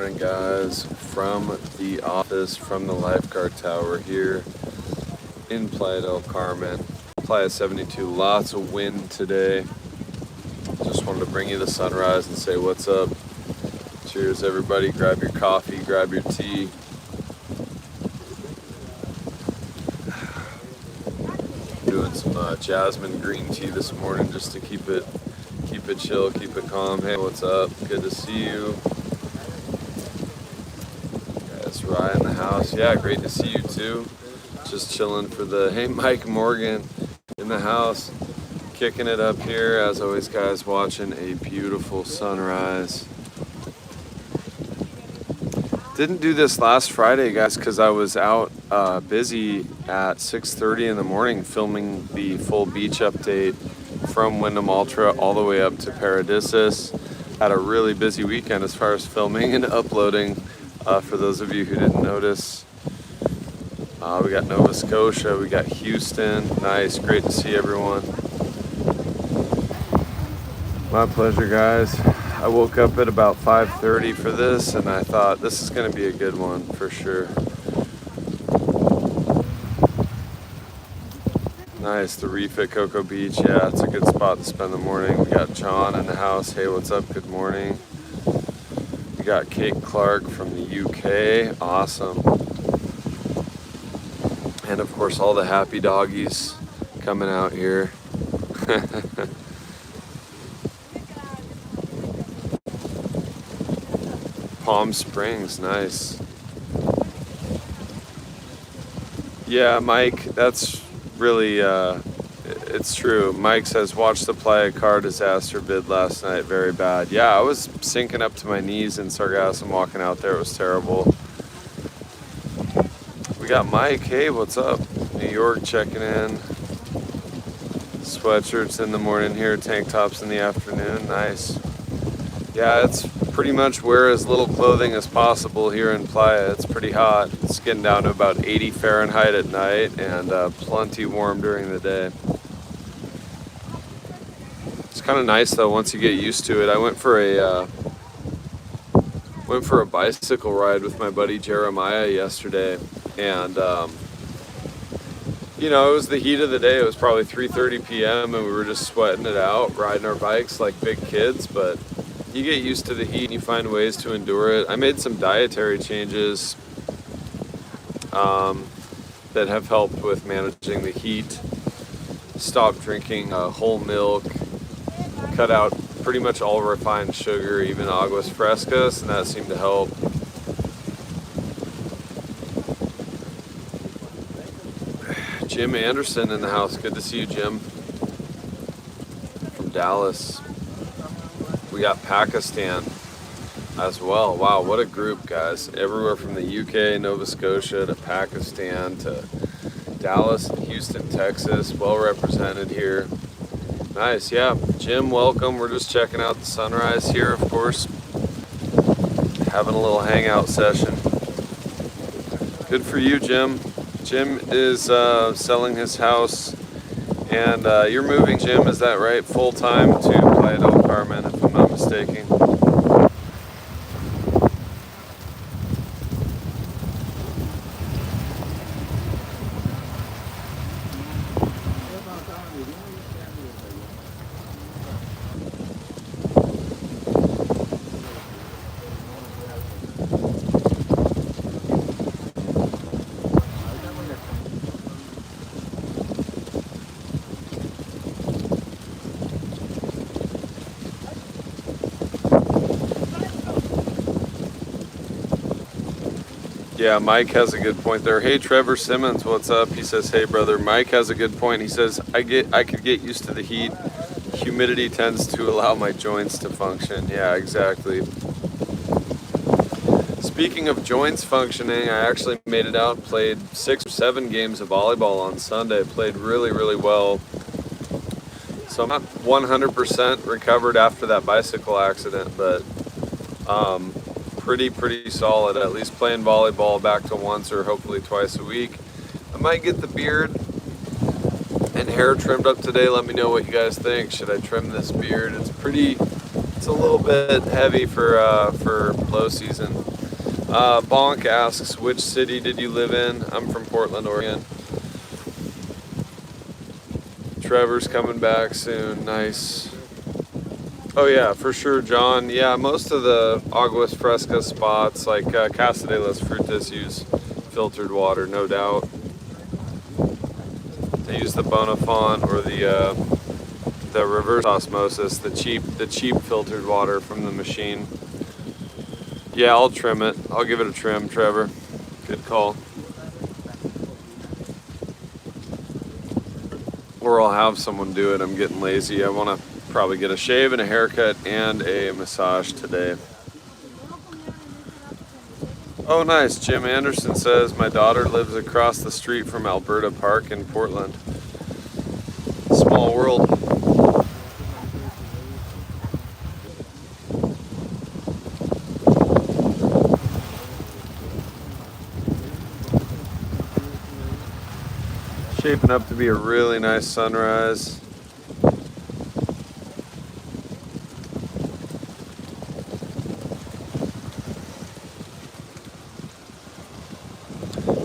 morning, guys, from the office, from the lifeguard tower here in Playa del Carmen. Playa 72, lots of wind today. Just wanted to bring you the sunrise and say what's up. Cheers, everybody. Grab your coffee, grab your tea. Doing some jasmine green tea this morning just to keep it chill, keep it calm. Hey, what's up? Good to see you. Guys, Ryan in the house. Yeah, great to see you too. Just chilling for the, hey, Mike Morgan in the house. Kicking it up here. As always, guys, watching a beautiful sunrise. Didn't do this last Friday, guys, because I was out busy at 6:30 in the morning filming the full beach update from Wyndham Ultra all the way up to Paradisus. Had a really busy weekend as far as filming and uploading. For those of you who didn't notice, we got Nova Scotia, we got Houston. Nice, great to see everyone. My pleasure, guys. I woke up at about 5:30 for this, and I thought this is going to be a good one for sure. Nice, the reef at Cocoa Beach. Yeah, it's a good spot to spend the morning. We got John in the house. Hey, what's up? Good morning. We got Kate Clark from the UK. Awesome. And of course, all the happy doggies coming out here. Palm Springs, nice. Yeah, Mike, that's really, it's true. Mike says, watch the Playa car disaster vid last night, very bad. Yeah, I was sinking up to my knees in Sargassum walking out there. It was terrible. We got Mike, hey, what's up? New York checking in. Sweatshirts in the morning here, tank tops in the afternoon, nice. Yeah, it's pretty much wear as little clothing as possible here in Playa. It's pretty hot. It's getting down to about 80 Fahrenheit at night and plenty warm during the day. It's kind of nice though once you get used to it. I went for a bicycle ride with my buddy Jeremiah yesterday, and you know, it was the heat of the day. It was probably 3:30 p.m. and we were just sweating it out, riding our bikes like big kids, but you get used to the heat and you find ways to endure it. I made some dietary changes that have helped with managing the heat. Stopped drinking whole milk, cut out pretty much all refined sugar, even aguas frescas, and that seemed to help. Jim Anderson in the house. Good to see you, Jim. From Dallas. We got Pakistan as well. Wow, what a group, guys. Everywhere from the UK, Nova Scotia, to Pakistan, to Dallas, and Houston, Texas. Well represented here. Nice, yeah. Jim, welcome. We're just checking out the sunrise here, of course. Having a little hangout session. Good for you, Jim. Jim is selling his house, and you're moving, Jim, is that right? Full-time to Playa del Carmen, if I'm not mistaken. Yeah, Mike has a good point there. Hey, Trevor Simmons, what's up? He says, hey, brother. Mike has a good point. He says, I could get used to the heat. Humidity tends to allow my joints to function. Yeah, exactly. Speaking of joints functioning, I actually made it out, played 6 or 7 games of volleyball on Sunday. Played really, really well. So I'm not 100% recovered after that bicycle accident, but pretty solid. At least playing volleyball back to once or hopefully twice a week. I might get the beard and hair trimmed up today. Let me know what you guys think. Should I trim this beard? It's a little bit heavy for low season. Bonk asks, which city did you live in? I'm from Portland, Oregon. Trevor's coming back soon. Nice. Oh yeah, for sure, John. Yeah, most of the Aguas Frescas spots, like Casa de las Frutas, use filtered water, no doubt. They use the Bonafont or the reverse osmosis, the cheap filtered water from the machine. Yeah, I'll trim it. I'll give it a trim, Trevor. Good call. Or I'll have someone do it. I'm getting lazy. I want to probably get a shave and a haircut and a massage today. Oh, nice. Jim Anderson says, my daughter lives across the street from Alberta Park in Portland. Small world. Shaping up to be a really nice sunrise.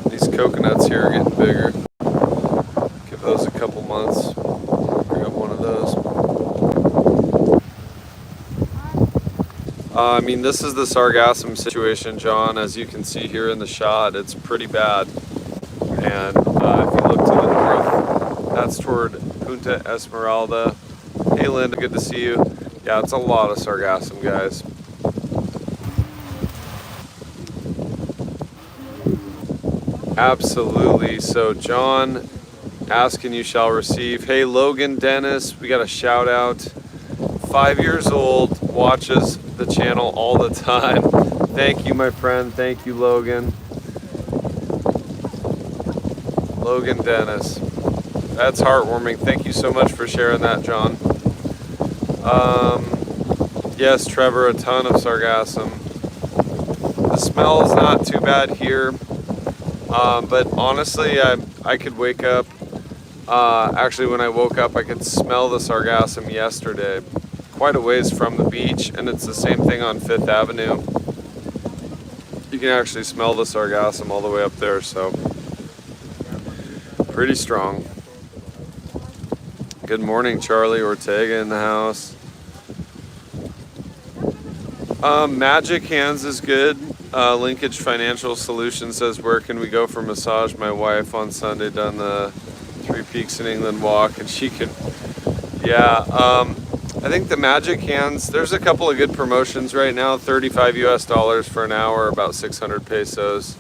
These coconuts here are getting bigger. Give those a couple months. Bring up one of those. I mean, this is the Sargassum situation, John. As you can see here in the shot, it's pretty bad. And if you look to the north, that's toward Punta Esmeralda. Hey Linda, good to see you. Yeah, it's a lot of Sargassum, guys. Absolutely. So John, ask and you shall receive. Hey Logan Dennis, we got a shout out. 5 years old, watches the channel all the time. Thank you, my friend. Thank you, Logan. Logan Dennis. That's heartwarming. Thank you so much for sharing that, John. Yes, Trevor, a ton of Sargassum. The smell is not too bad here, but honestly, I could wake up. Actually, when I woke up, I could smell the Sargassum yesterday, quite a ways from the beach, and it's the same thing on 5th Avenue. You can actually smell the Sargassum all the way up there, so pretty strong. Good morning, Charlie Ortega in the house. Magic Hands is good. Linkage Financial Solutions says, where can we go for massage? My wife on Sunday done the 3 Peaks in England walk, and she could, yeah. I think the Magic Hands, there's a couple of good promotions right now. $35 US for an hour, about 600 pesos.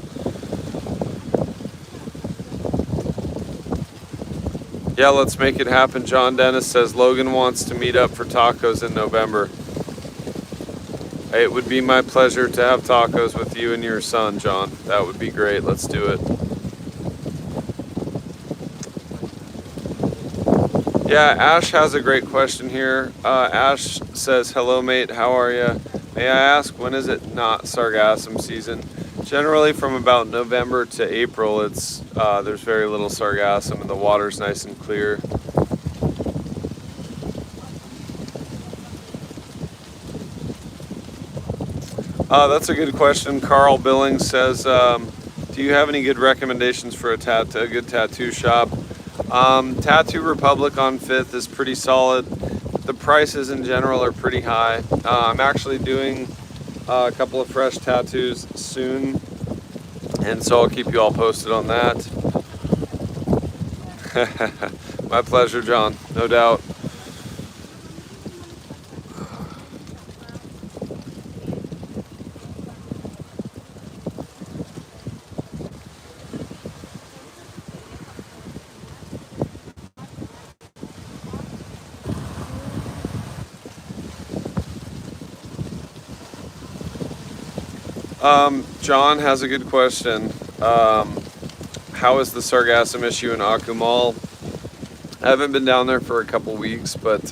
Yeah, let's make it happen. John Dennis says Logan wants to meet up for tacos in November. It would be my pleasure to have tacos with you and your son, John. That would be great. Let's do it. Yeah, Ash has a great question here. Ash says, hello mate, how are you? May I ask, when is it not Sargassum season? Generally from about November to April, it's there's very little Sargassum and the water's nice and clear. That's a good question. Carl Billings says, do you have any good recommendations for a good tattoo shop? Tattoo Republic on 5th is pretty solid. The prices in general are pretty high. I'm actually doing a couple of fresh tattoos soon, and so I'll keep you all posted on that. My pleasure, John, no doubt. John has a good question. How is the Sargassum issue in Akumal? I haven't been down there for a couple weeks, but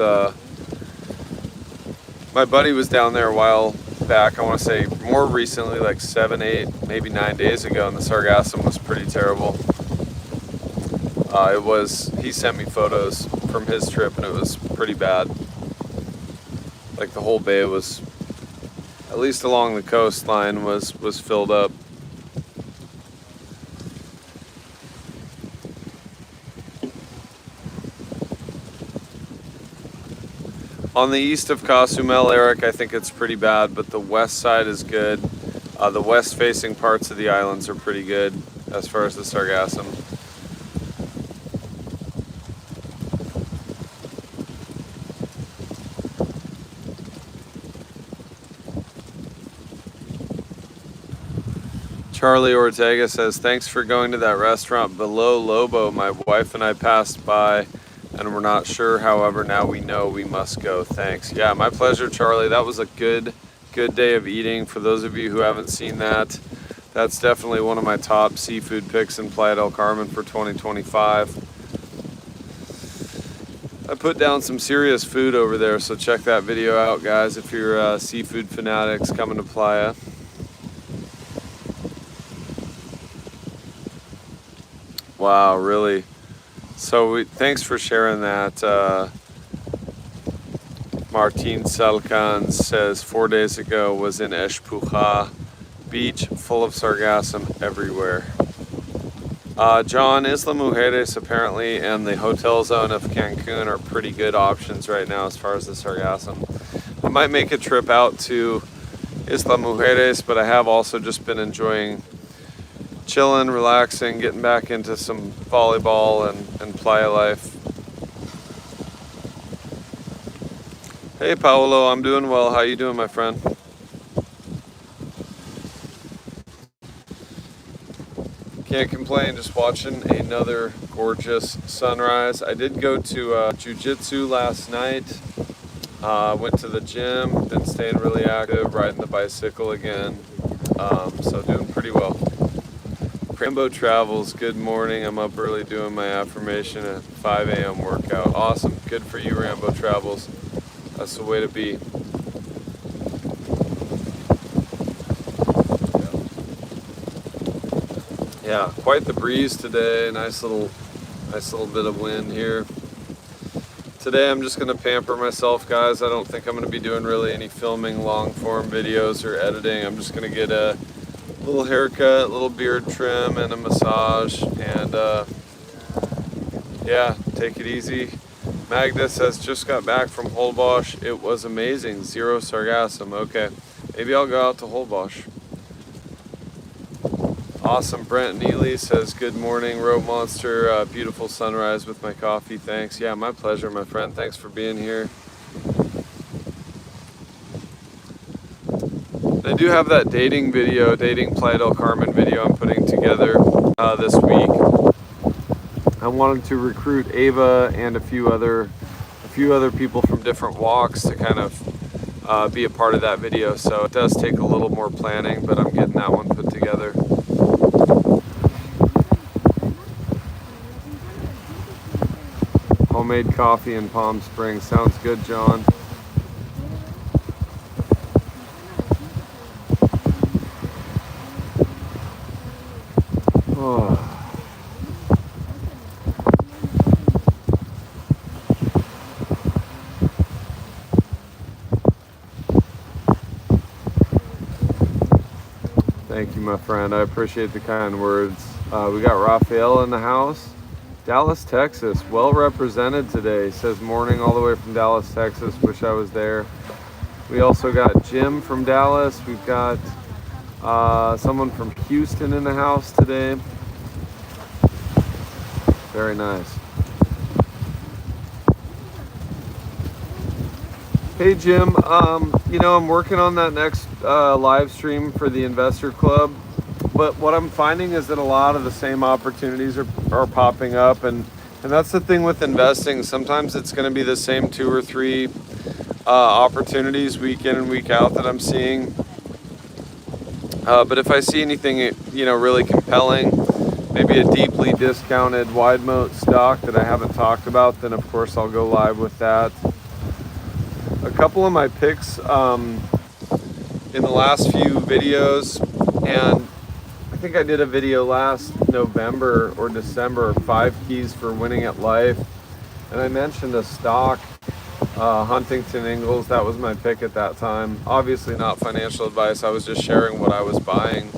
my buddy was down there a while back. I want to say more recently, like 7, 8, maybe 9 days ago, and the Sargassum was pretty terrible. He sent me photos from his trip, and it was pretty bad. Like the whole bay was, at least along the coastline, was filled up. On the east of Cozumel, Eric, I think it's pretty bad, but the west side is good. The west-facing parts of the islands are pretty good as far as the Sargassum. Charlie Ortega says, thanks for going to that restaurant below Lobo. My wife and I passed by and we're not sure. However, now we know we must go. Thanks. Yeah, my pleasure, Charlie. That was a good day of eating. For those of you who haven't seen that, that's definitely one of my top seafood picks in Playa del Carmen for 2025. I put down some serious food over there, so check that video out, guys, if you're seafood fanatics coming to Playa. Wow, really? So thanks for sharing that. Martin Salkan says 4 days ago was in Espuja Beach, full of sargassum everywhere. John, Isla Mujeres apparently and the hotel zone of Cancun are pretty good options right now as far as the sargassum. I might make a trip out to Isla Mujeres, but I have also just been enjoying chilling, relaxing, getting back into some volleyball and playa life. Hey Paolo, I'm doing well. How you doing, my friend? Can't complain, just watching another gorgeous sunrise. I did go to jiu-jitsu last night. Went to the gym, been staying really active, riding the bicycle again. So doing pretty well. Rambo Travels, good morning. I'm up early doing my affirmation at 5 a.m. workout. Awesome. Good for you, Rambo Travels. That's the way to be. Yeah, quite the breeze today. Nice little bit of wind here. Today I'm just going to pamper myself, guys. I don't think I'm going to be doing really any filming long form videos or editing. I'm just going to get a little haircut, a little beard trim, and a massage, and yeah, take it easy. Magda says, just got back from Holbox. It was amazing. 0 sargassum. Okay, maybe I'll go out to Holbox. Awesome. Brent Neely says, good morning, TheRopeMonster. Beautiful sunrise with my coffee. Thanks. Yeah, my pleasure, my friend. Thanks for being here. I do have that dating Playa del Carmen video I'm putting together this week. I wanted to recruit Ava and a few other people from different walks to kind of be a part of that video. So it does take a little more planning, but I'm getting that one put together. Homemade coffee in Palm Springs. Sounds good, John. Thank you, my friend. I appreciate the kind words. We got Raphael in the house. Dallas, Texas. Well represented today. Says morning all the way from Dallas, Texas. Wish I was there. We also got Jim from Dallas. We've got someone from Houston in the house today. Very nice. Hey Jim, you know, I'm working on that next live stream for the Investor Club, but what I'm finding is that a lot of the same opportunities are popping up, and that's the thing with investing. Sometimes it's going to be the same 2 or 3 opportunities week in and week out that I'm seeing. But if I see anything, you know, really compelling, maybe a deeply discounted wide moat stock that I haven't talked about, then of course I'll go live with that. A couple of my picks in the last few videos, and I think I did a video last November or December, 5 keys for winning at life, and I mentioned a stock Huntington Ingalls, that was my pick at that time. Obviously not financial advice, I was just sharing what I was buying.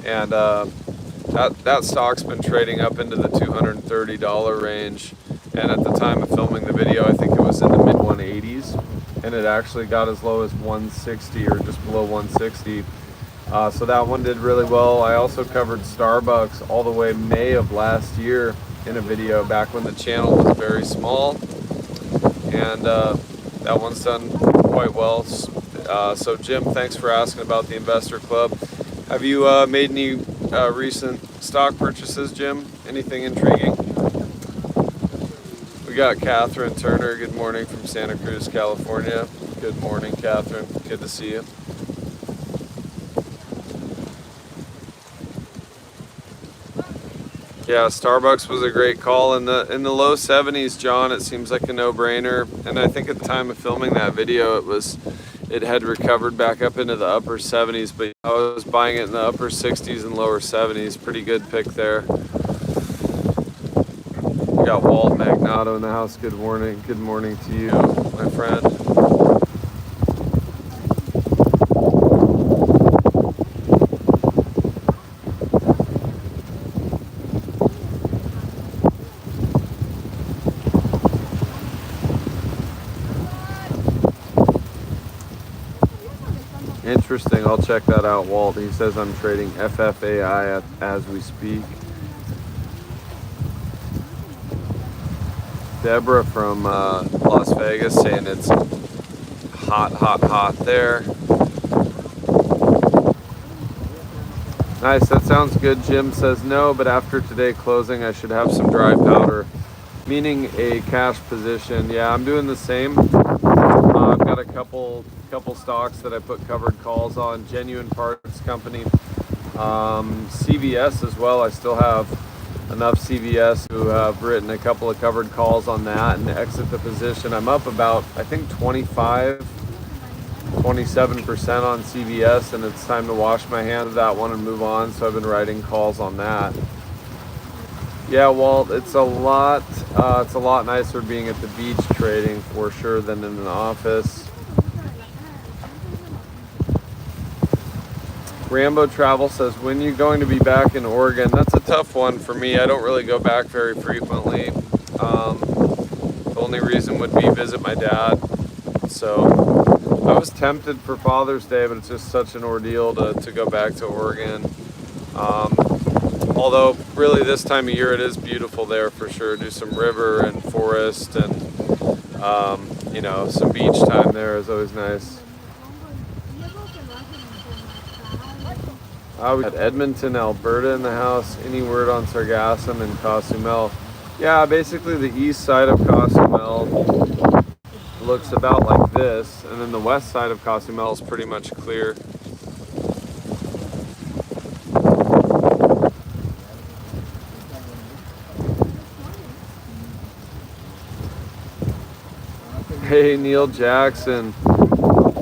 And that stock's been trading up into the $230 range. And at the time of filming the video, I think it was in the mid 180s. And it actually got as low as 160 or just below 160. So that one did really well. I also covered Starbucks all the way May of last year in a video back when the channel was very small. And that one's done quite well. So Jim, thanks for asking about the Investor Club. Have you made any recent stock purchases, Jim? Anything intriguing? We got Catherine Turner. Good morning from Santa Cruz, California. Good morning, Catherine. Good to see you. Yeah, Starbucks was a great call in the low 70s, John. It seems like a no-brainer. And I think at the time of filming that video, it had recovered back up into the upper 70s, but I was buying it in the upper 60s and lower 70s. Pretty good pick there. We got Walt Magnato in the house. Good morning. Good morning to you, my friend. Interesting. I'll check that out, Walt. He says I'm trading FFAI as we speak. Deborah from Las Vegas saying it's hot, hot, hot there. Nice. That sounds good. Jim says no, but after today closing, I should have some dry powder, meaning a cash position. Yeah, I'm doing the same. I've got a couple stocks that I put covered calls on. Genuine Parts Company, CVS as well. I still have enough CVS to have written a couple of covered calls on that and exit the position. I'm up about, I think, 27% on CVS, and it's time to wash my hand of that one and move on. So I've been writing calls on that. Yeah, Walt, it's a lot nicer being at the beach trading for sure than in an office. Rambo Travel says, when are you going to be back in Oregon? That's a tough one for me. I don't really go back very frequently. The only reason would be visit my dad. So I was tempted for Father's Day, but it's just such an ordeal to go back to Oregon. Although really this time of year it is beautiful there for sure. Do some river and forest and you know, some beach time there is always nice. We got Edmonton, Alberta in the house. Any word on Sargassum and Cozumel? Yeah, basically the east side of Cozumel looks about like this, and then the west side of Cozumel is pretty much clear. Hey, Neil Jackson. I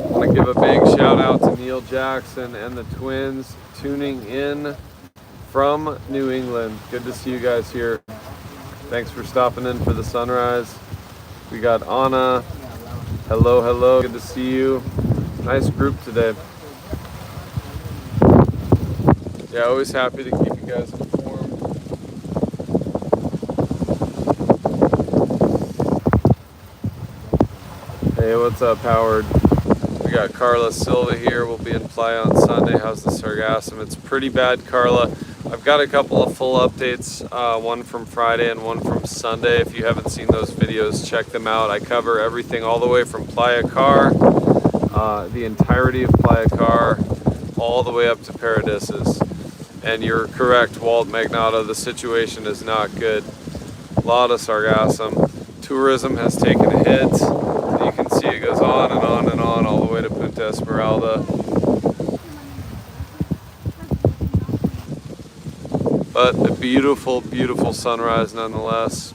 want to give a big shout out to Neil Jackson and the twins tuning in from New England. Good to see you guys here. Thanks for stopping in for the sunrise. We got Anna. Hello, hello. Good to see you. Nice group today. Yeah, always happy to keep you guys informed. Hey, what's up, Howard? We got Carla Silva here. We'll be in Playa on Sunday. How's the Sargassum? It's pretty bad, Carla. I've got a couple of full updates, one from Friday and one from Sunday. If you haven't seen those videos, check them out. I cover everything all the way from Playa Car, the entirety of Playa Car, all the way up to Paradises. And you're correct, Walt Magnato, the situation is not good. A lot of Sargassum. Tourism has taken a hit. You can see it goes on and on and on all the way to Punta Esmeralda. But a beautiful, beautiful sunrise nonetheless.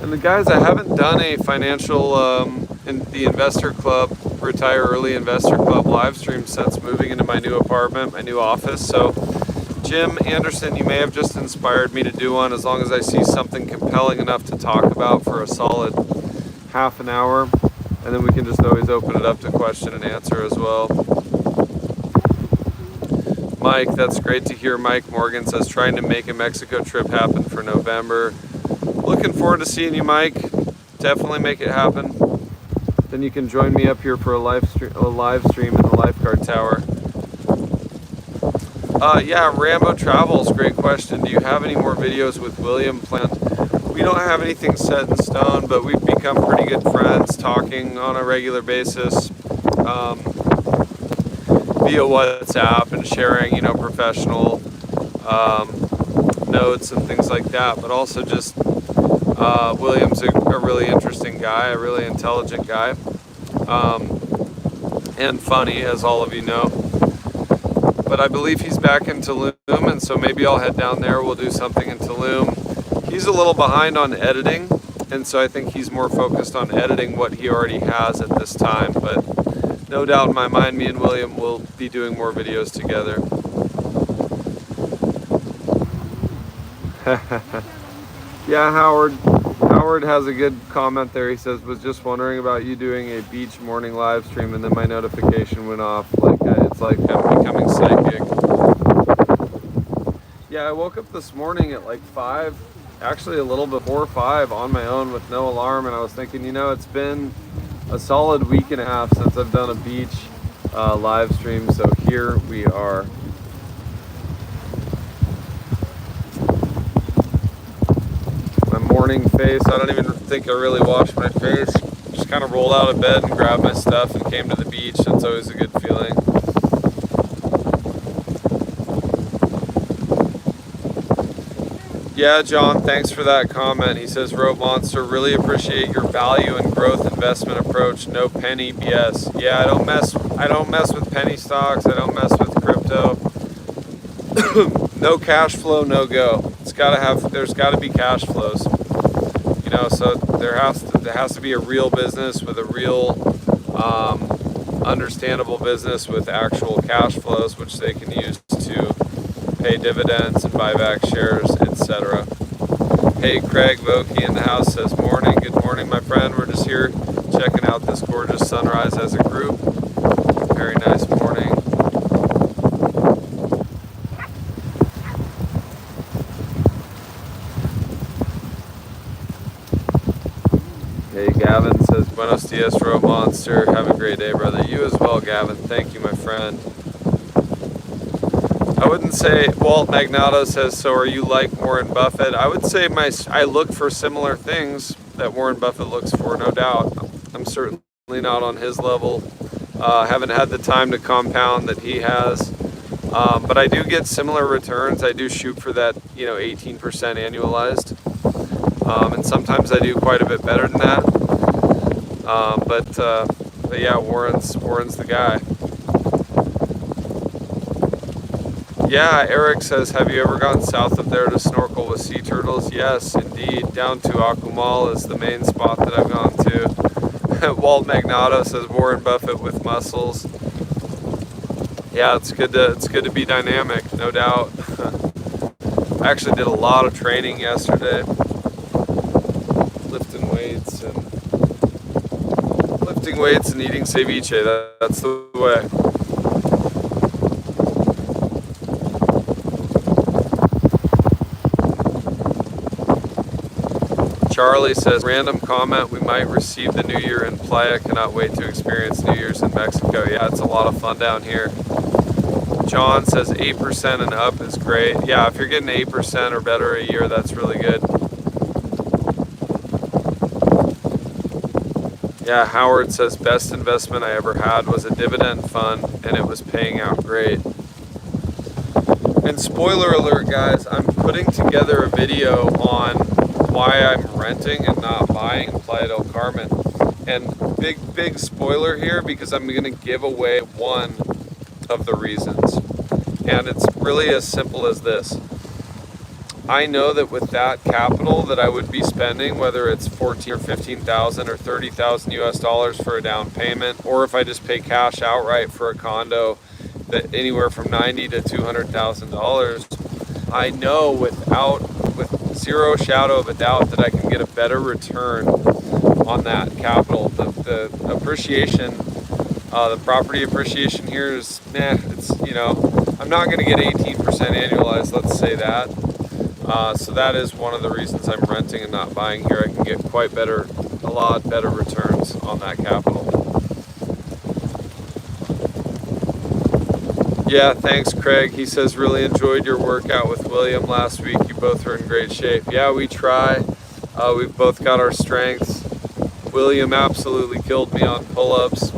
And the guys, I haven't done a financial, in the Investor Club, Retire Early Investor Club live stream since moving into my new apartment, my new office. So Jim Anderson, you may have just inspired me to do one, as long as I see something compelling enough to talk about for a solid half an hour. And then we can just always open it up to question and answer as well. Mike, that's great to hear. Mike Morgan says, trying to make a Mexico trip happen for November. Looking forward to seeing you, Mike. Definitely make it happen. Then you can join me up here for a live stream in the lifeguard tower. Yeah, Rambo Travels, great question. Do you have any more videos with William planned? We don't have anything set in stone, but we've become pretty good friends, talking on a regular basis via WhatsApp and sharing, you know, professional notes and things like that. But also just William's a really interesting guy, a really intelligent guy, and funny, as all of you know. But I believe he's back in Tulum, and so maybe I'll head down there. We'll do something in Tulum. He's a little behind on editing, and so I think he's more focused on editing what he already has at this time. But no doubt in my mind, me and William will be doing more videos together. Yeah, Howard has a good comment there. He says, was just wondering about you doing a beach morning live stream, and then my notification went off. Like it's like I'm becoming psychic. Yeah, I woke up this morning at like 5, actually a little before 5, on my own with no alarm, and I was thinking, you know, it's been a solid week and a half since I've done a beach live stream, so here we are. Morning face. I don't even think I really washed my face. Just kind of rolled out of bed and grabbed my stuff and came to the beach. That's always a good feeling. Yeah, John, thanks for that comment. He says, TheRopeMonster, really appreciate your value and growth investment approach. No penny BS. Yeah, I don't mess with penny stocks. I don't mess with crypto. No cash flow, no go. There's got to be cash flows. You know, so there has to be a real business with a real understandable business with actual cash flows, which they can use to pay dividends and buy back shares, etc. Hey, Craig Vokey in the house says, morning. Good morning, my friend. We're just here checking out this gorgeous sunrise as a group. Very nice morning. Hey, Gavin says, buenos dias, TheRopeMonster. Have a great day, brother. You as well, Gavin. Thank you, my friend. I wouldn't say, Walt Magnato says, so are you like Warren Buffett? I would say I look for similar things that Warren Buffett looks for, no doubt. I'm certainly not on his level. Haven't had the time to compound that he has. But I do get similar returns. I do shoot for that, 18% annualized. And sometimes I do quite a bit better than that. But yeah, Warren's the guy. Yeah, Eric says, have you ever gone south of there to snorkel with sea turtles? Yes, indeed. Down to Akumal is the main spot that I've gone to. Walt Magnato says, Warren Buffett with muscles. Yeah, it's good to be dynamic, no doubt. I actually did a lot of training yesterday. Lifting weights and eating ceviche. That's the way. Charlie says, random comment, we might receive the New Year in Playa. Cannot wait to experience New Year's in Mexico. Yeah, it's a lot of fun down here. John says 8% and up is great. Yeah, if you're getting 8% or better a year, that's really good. Yeah, Howard says best investment I ever had was a dividend fund, and it was paying out great. And spoiler alert, guys, I'm putting together a video on why I'm renting and not buying in Playa del Carmen. And big spoiler here, because I'm going to give away one of the reasons. And it's really as simple as this. I know that with that capital that I would be spending, whether it's 14 or 15,000 or 30,000 US dollars for a down payment, or if I just pay cash outright for a condo, that anywhere from $90,000 to $200,000, I know with zero shadow of a doubt that I can get a better return on that capital. The appreciation, the property appreciation here is, it's, I'm not going to get 18% annualized, let's say that. So that is one of the reasons I'm renting and not buying here. I can get a lot better returns on that capital. Yeah, thanks, Craig. He says, really enjoyed your workout with William last week. You both are in great shape. Yeah, we try. We've both got our strengths. William absolutely killed me on pull-ups.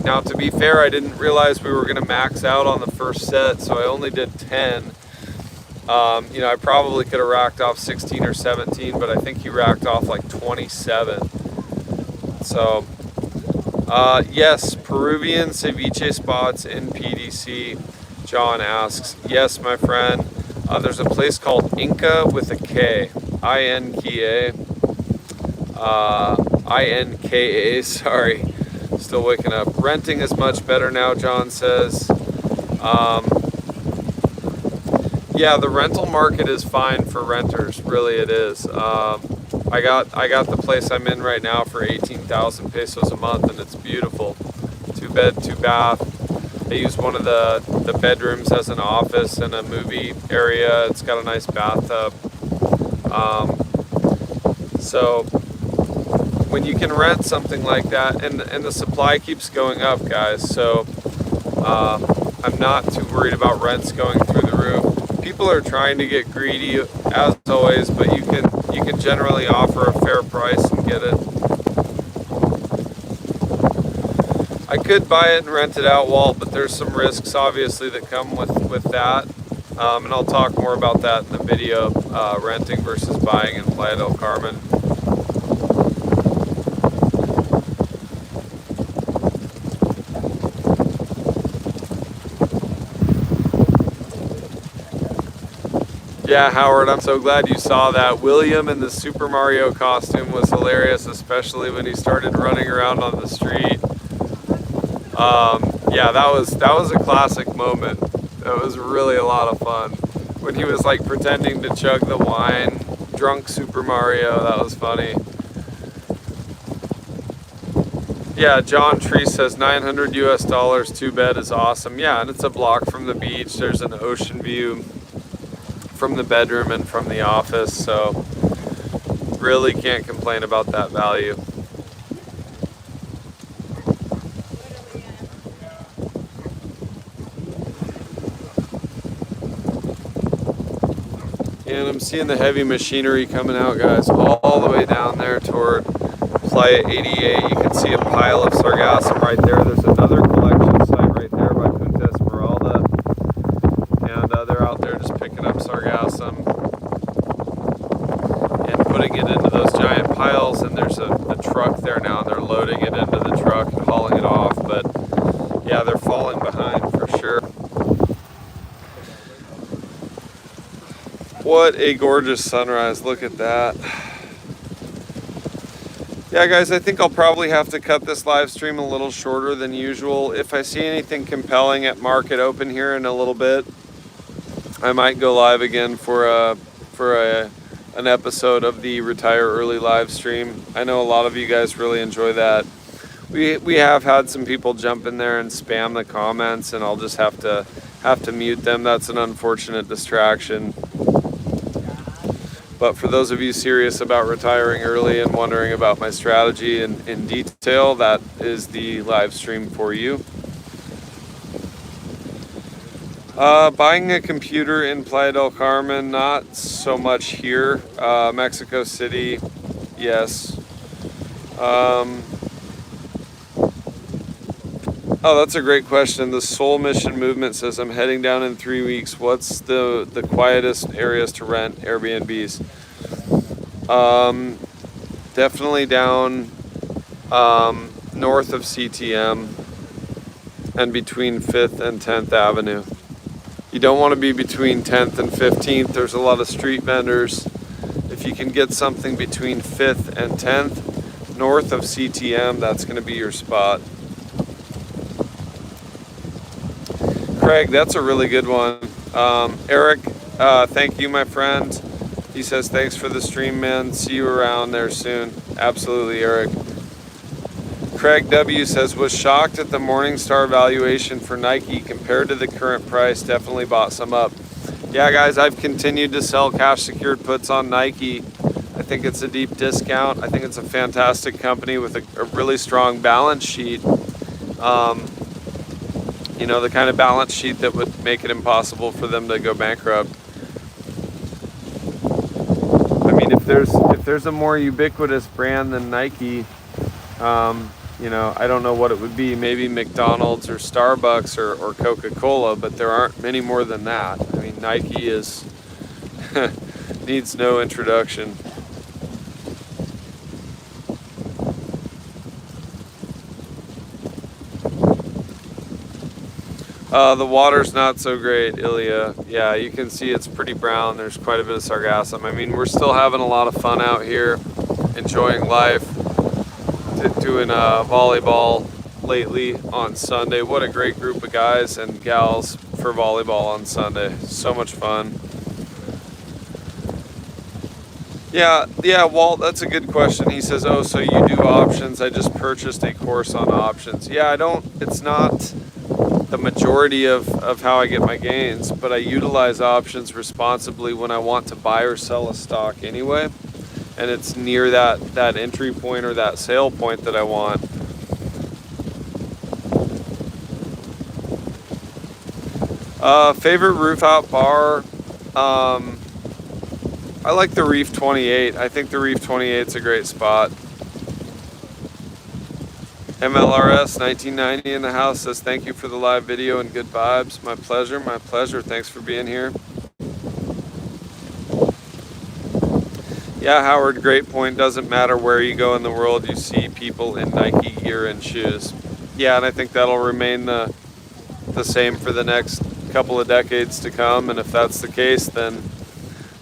Now, to be fair, I didn't realize we were going to max out on the first set, so I only did 10. I probably could have racked off 16 or 17, but I think he racked off like 27. So, yes, Peruvian ceviche spots in PDC, John asks. Yes, my friend. There's a place called Inca with a K, I-N-K-A. I-N-K-A, sorry. Still waking up. Renting is much better now, John says. Yeah, the rental market is fine for renters. Really, it is. I got the place I'm in right now for 18,000 pesos a month, and it's beautiful. 2 bed, 2 bath. I use one of the bedrooms as an office and a movie area. It's got a nice bathtub. So when you can rent something like that, and the supply keeps going up, guys. So I'm not too worried about rents going through the roof. People are trying to get greedy, as always, but you can generally offer a fair price and get it. I could buy it and rent it out, Walt, but there's some risks, obviously, that come with that. And I'll talk more about that in the video, renting versus buying in Playa del Carmen. Yeah, Howard, I'm so glad you saw that. William in the Super Mario costume was hilarious, especially when he started running around on the street. Yeah, that was a classic moment. That was really a lot of fun. When he was like pretending to chug the wine, drunk Super Mario, that was funny. Yeah, John Tree says $900 US, 2-bed is awesome. Yeah, and it's a block from the beach. There's an ocean view from the bedroom and from the office, so really can't complain about that value. And I'm seeing the heavy machinery coming out, guys, all the way down there toward Playa 88. You can see a pile of Sargassum right there. There's another collection site right there by Punta Esmeralda. And they're out there just picking up Sargassum and putting it into those giant piles. And there's a truck there now, and they're loading it into the truck and hauling it off. But yeah, they're falling behind for sure. What a gorgeous sunrise. Look at that. Yeah, guys, I think I'll probably have to cut this live stream a little shorter than usual. If I see anything compelling at market open here in a little bit, I might go live again for an episode of the Retire Early live stream. I know a lot of you guys really enjoy that. We have had some people jump in there and spam the comments, and I'll just have to mute them. That's an unfortunate distraction. But for those of you serious about retiring early and wondering about my strategy in detail, that is the live stream for you. Buying a computer in Playa del Carmen, not so much here. Mexico City, yes. Oh, that's a great question. The Soul Mission Movement says, I'm heading down in 3 weeks. What's the quietest areas to rent Airbnbs? Definitely down north of CTM and between 5th and 10th Avenue. You don't want to be between 10th and 15th. There's a lot of street vendors. If you can get something between 5th and 10th, north of CTM, that's going to be your spot. Craig, that's a really good one. Eric, Thank you, my friend. He says, thanks for the stream, man. See you around there soon. Absolutely, Eric. Craig W says, was shocked at the Morningstar valuation for Nike compared to the current price. Definitely bought some up. Yeah, guys, I've continued to sell cash secured puts on Nike. I think it's a deep discount. I think it's a fantastic company with a really strong balance sheet. You know, the kind of balance sheet that would make it impossible for them to go bankrupt. I mean, if there's a more ubiquitous brand than Nike, you know, I don't know what it would be. Maybe McDonald's or Starbucks or Coca-Cola, but there aren't many more than that. I mean, Nike is needs no introduction. The water's not so great, Ilya. Yeah, you can see it's pretty brown. There's quite a bit of sargassum. I mean, we're still having a lot of fun out here, enjoying life, doing volleyball lately on Sunday. What a great group of guys and gals for volleyball on Sunday. So much fun. Yeah, Walt, that's a good question. He says, oh, so you do options. I just purchased a course on options. Yeah, it's not the majority of how I get my gains, but I utilize options responsibly when I want to buy or sell a stock anyway, and it's near that entry point or that sale point that I want. Favorite roof out bar, I like the Reef 28. I think the Reef 28 is a great spot. MLRS 1990 in the house says, thank you for the live video and good vibes. My pleasure, my pleasure. Thanks for being here. Yeah, Howard, great point. Doesn't matter where you go in the world, you see people in Nike gear and shoes. Yeah, and I think that'll remain the same for the next couple of decades to come. And if that's the case, then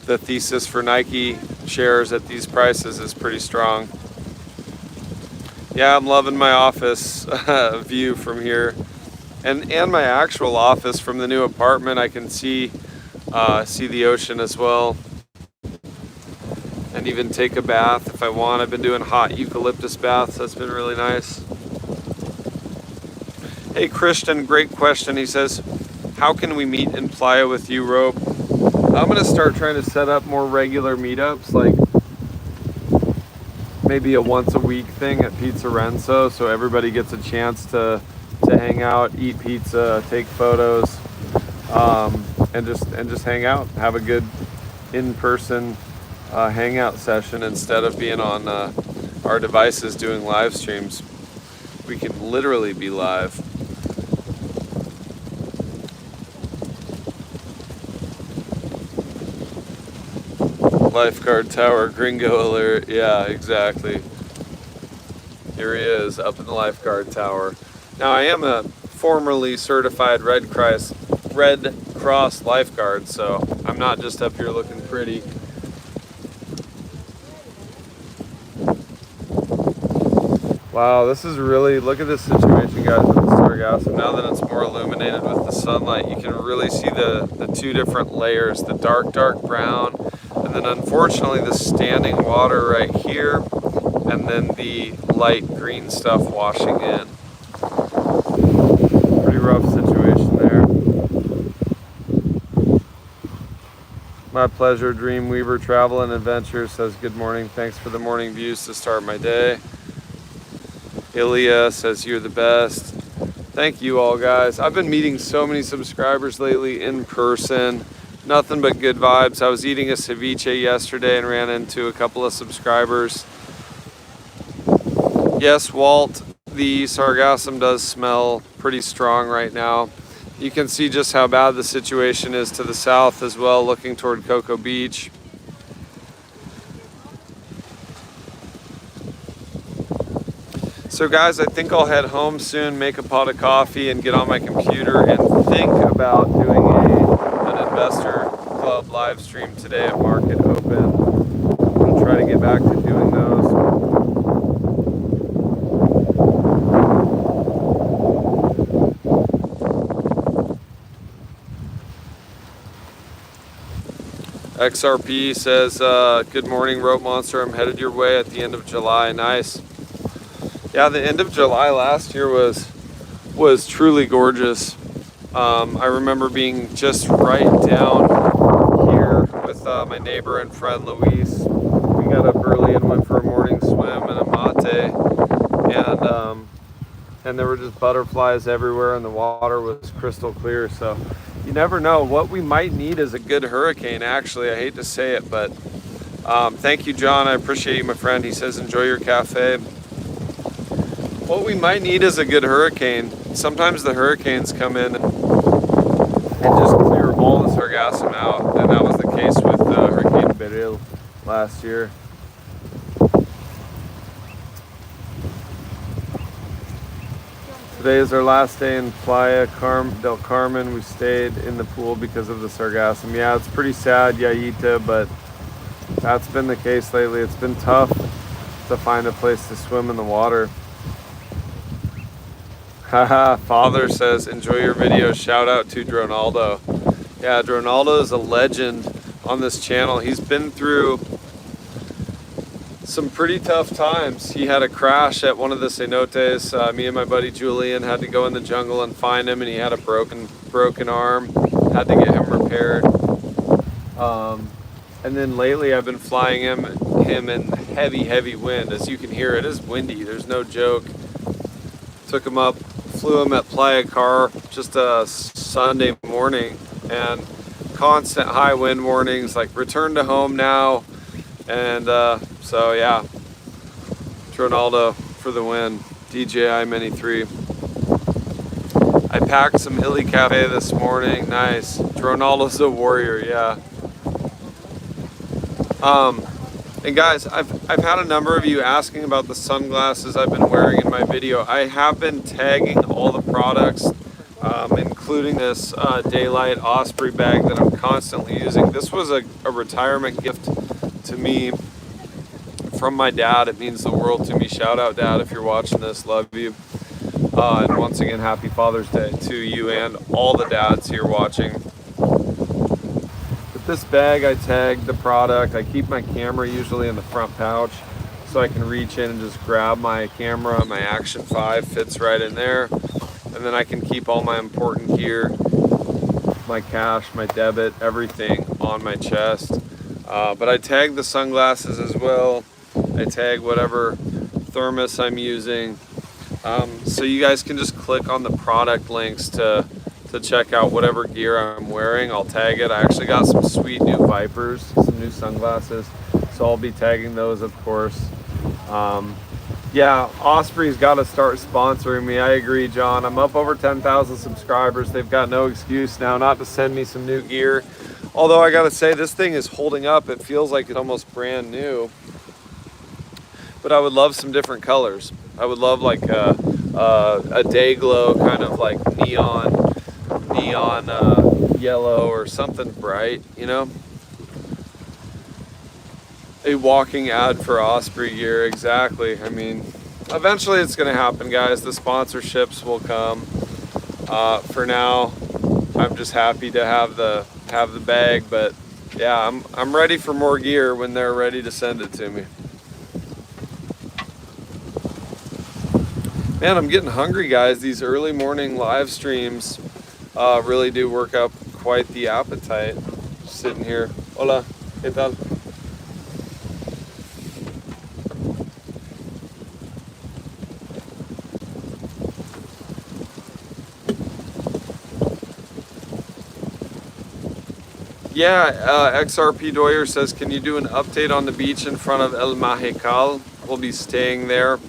the thesis for Nike shares at these prices is pretty strong. Yeah, I'm loving my office view from here, and my actual office from the new apartment. I can see the ocean as well, and even take a bath if I want. I've been doing hot eucalyptus baths. That's been really nice. Hey, Christian, great question. He says, how can we meet in Playa with you, Rope? I'm gonna start trying to set up more regular meetups, like maybe a once a week thing at Pizza Renzo, so everybody gets a chance to hang out, eat pizza, take photos, and just hang out, have a good in-person hangout session instead of being on our devices doing live streams. We can literally be live. Lifeguard tower, gringo alert. Yeah, exactly. Here he is up in the lifeguard tower. Now, I am a formerly certified Red Cross lifeguard, so I'm not just up here looking pretty. Wow, this is really, look at this situation, guys, with the Sargassum. Now that it's more illuminated with the sunlight, you can really see the two different layers, the dark brown, and then unfortunately the standing water right here, and then the light green stuff washing in. Pretty rough situation there. My pleasure, Dreamweaver Travel and Adventure says, good morning, thanks for the morning views to start my day. Ilya says, you're the best. Thank you all, guys. I've been meeting so many subscribers lately in person. Nothing but good vibes. I was eating a ceviche yesterday and ran into a couple of subscribers. Yes, Walt, the Sargassum does smell pretty strong right now. You can see just how bad the situation is to the south as well, looking toward Cocoa Beach. So guys, I think I'll head home soon, make a pot of coffee, and get on my computer and think about doing an investor club live stream today at Market Open. I'll try to get back to doing those. XRP says, good morning, Rope Monster. I'm headed your way at the end of July. Nice. Yeah, the end of July last year was truly gorgeous. I remember being just right down here with my neighbor and friend Luis. We got up early and went for a morning swim and a mate, and there were just butterflies everywhere, and the water was crystal clear. So you never know. What we might need is a good hurricane, actually. I hate to say it, but thank you, John. I appreciate you, my friend. He says, enjoy your cafe. What we might need is a good hurricane. Sometimes the hurricanes come in and just clear all the Sargassum out, and that was the case with Hurricane Beryl last year. Today is our last day in Playa Del Carmen. We stayed in the pool because of the Sargassum. Yeah, it's pretty sad, Yayita, but that's been the case lately. It's been tough to find a place to swim in the water. Haha, Father says, enjoy your video. Shout out to Dronaldo. Yeah, Dronaldo is a legend on this channel. He's been through some pretty tough times. He had a crash at one of the cenotes. Me and my buddy Julian had to go in the jungle and find him, and he had a broken arm. Had to get him repaired. And then lately I've been flying him in heavy wind. As you can hear, it is windy. There's no joke. Took him up, flew him at Playa Car just a Sunday morning, and constant high wind warnings, like return to home now. And so yeah, Ronaldo for the win. DJI Mini 3. I packed some Illy Cafe this morning. Nice. Ronaldo's a warrior, yeah. And guys, I've had a number of you asking about the sunglasses I've been wearing in my video. I have been tagging all the products, including this Daylight Osprey bag that I'm constantly using. This was a retirement gift to me from my dad. It means the world to me. Shout out, Dad, if you're watching this. Love you. And once again, happy Father's Day to you and all the dads here watching. With this bag, I tagged the product. I keep my camera usually in the front pouch so I can reach in and just grab my camera. My Action 5 fits right in there. And then I can keep all my important gear, my cash, my debit, everything on my chest. But I tag the sunglasses as well. I tag whatever thermos I'm using. So you guys can just click on the product links to check out whatever gear I'm wearing. I'll tag it. I actually got some sweet new Vipers, some new sunglasses. So I'll be tagging those, of course. Yeah, Osprey's got to start sponsoring me. I agree, John. I'm up over 10,000 subscribers. They've got no excuse now not to send me some new gear. Although I gotta say, this thing is holding up. It feels like it's almost brand new. But I would love some different colors. I would love like a day glow, kind of like neon yellow or something bright, you know? A walking ad for Osprey gear, exactly. I mean, eventually it's gonna happen, guys. The sponsorships will come. For now, I'm just happy to have the bag, but yeah, I'm ready for more gear when they're ready to send it to me. Man, I'm getting hungry, guys. These early morning live streams really do work up quite the appetite. Just sitting here. Hola, ¿qué tal? Yeah, XRP Doyer says, can you do an update on the beach in front of El Majecal? We'll be staying there.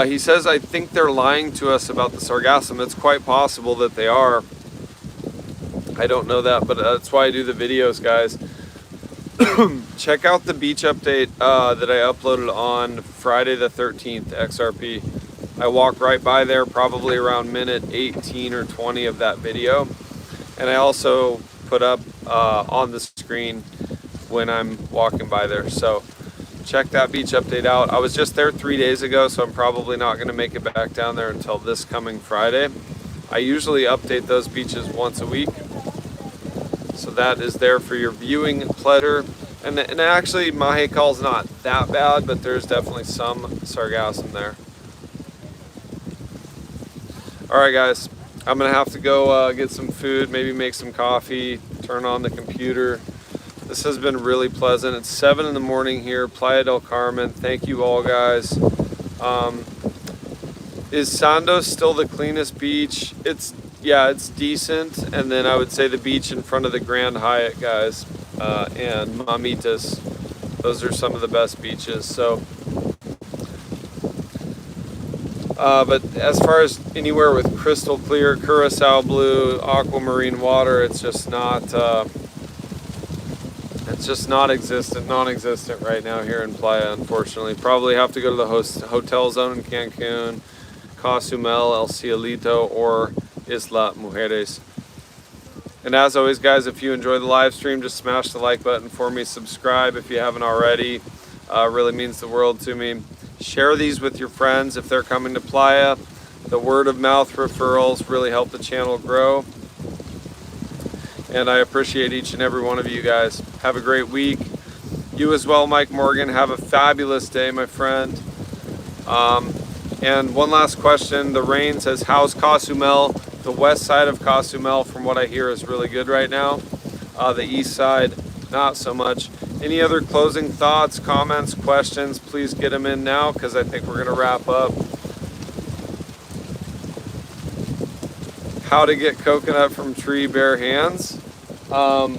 He says, I think they're lying to us about the Sargassum. It's quite possible that they are. I don't know that, but that's why I do the videos, guys. Check out the beach update that I uploaded on Friday the 13th, XRP. I walked right by there, probably around minute 18 or 20 of that video. And I also put up on the screen when I'm walking by there. So check that beach update out. I was just there 3 days ago, so I'm probably not going to make it back down there until this coming Friday. I usually update those beaches once a week. So that is there for your viewing pleasure. And actually, Mahekal is not that bad, but there's definitely some Sargassum there. All right, guys, I'm gonna have to go get some food, maybe make some coffee, turn on the computer. This has been really pleasant. It's 7 in the morning here, Playa del Carmen. Thank you all, guys. Is Sandos still the cleanest beach? Yeah, it's decent. And then I would say the beach in front of the Grand Hyatt, guys, and Mamitas. Those are some of the best beaches. So, but as far as anywhere with crystal clear, Curacao blue, aquamarine water, it's just not non-existent right now here in Playa, unfortunately. Probably have to go to the hotel zone in Cancun, Cozumel, El Cielito, or Isla Mujeres. And as always, guys, if you enjoy the live stream, just smash the like button for me. Subscribe if you haven't already. Really means the world to me. Share these with your friends if they're coming to Playa. The word of mouth referrals really help the channel grow. And I appreciate each and every one of you guys. Have a great week. You as well, Mike Morgan. Have a fabulous day, my friend. And one last question. The rain says, how's Cozumel? The west side of Cozumel, from what I hear, is really good right now. The east side, not so much. Any other closing thoughts, comments, questions? Please get them in now, because I think we're going to wrap up. How to get coconut from tree bare hands? Well,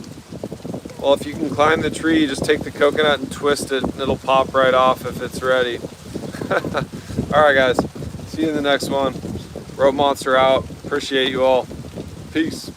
if you can climb the tree, just take the coconut and twist it, and it'll pop right off if it's ready. All right, guys. See you in the next one. TheRopeMonster out. Appreciate you all. Peace.